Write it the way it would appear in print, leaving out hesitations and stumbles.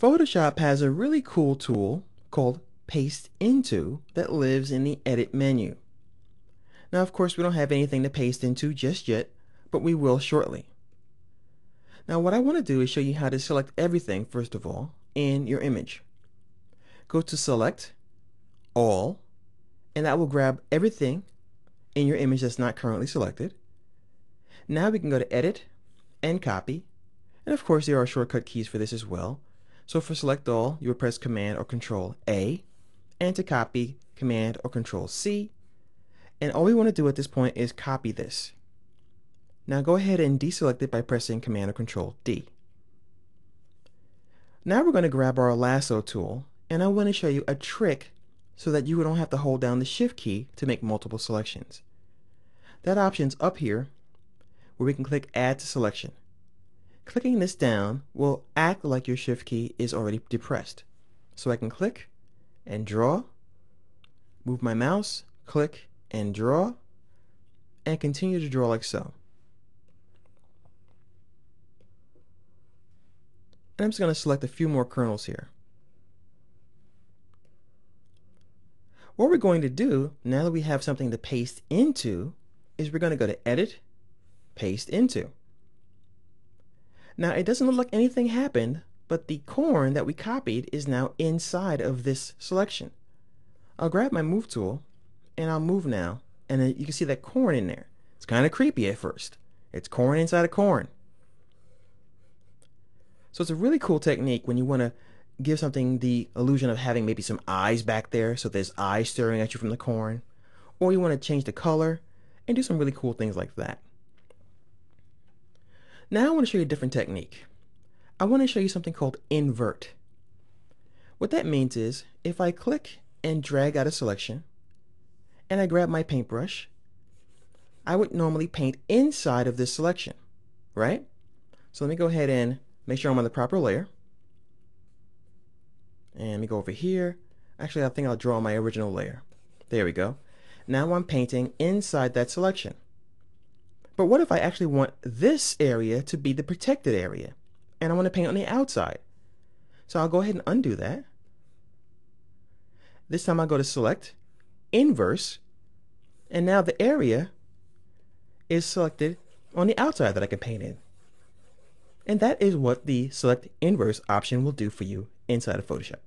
Photoshop has a really cool tool called Paste Into that lives in the Edit menu. Now, of course, we don't have anything to paste into just yet, but we will shortly. Now, what I want to do is show you how to select everything, first of all, in your image. Go to Select, All, and that will grab everything in your image that's not currently selected. Now we can go to Edit and Copy, and of course there are shortcut keys for this as well. So for Select All, you would press Command or Control A, and to copy, Command or Control C. And all we want to do at this point is copy this. Now go ahead and deselect it by pressing Command or Control D. Now we're going to grab our lasso tool, and I want to show you a trick so that you don't have to hold down the Shift key to make multiple selections. That option's up here where we can click Add to Selection. Clicking this down will act like your Shift key is already depressed. So I can click and draw, move my mouse, click and draw, and continue to draw like so. And I'm just going to select a few more kernels here. What we're going to do, now that we have something to paste into, is we're going to go to Edit, Paste Into. Now it doesn't look like anything happened, but the corn that we copied is now inside of this selection. I'll grab my Move tool, and I'll move now, and you can see that corn in there. It's kind of creepy at first. It's corn inside of corn. So it's a really cool technique when you want to give something the illusion of having maybe some eyes back there, so there's eyes staring at you from the corn, or you want to change the color and do some really cool things like that. Now I want to show you a different technique. I want to show you something called Invert. What that means is if I click and drag out a selection and I grab my paintbrush, I would normally paint inside of this selection, right? So let me go ahead and make sure I'm on the proper layer. And let me go over here. Actually, I think I'll draw on my original layer. There we go. Now I'm painting inside that selection. But what if I actually want this area to be the protected area, and I want to paint on the outside? So I'll go ahead and undo that. This time I'll go to Select, Inverse, and now the area is selected on the outside that I can paint in. And that is what the Select Inverse option will do for you inside of Photoshop.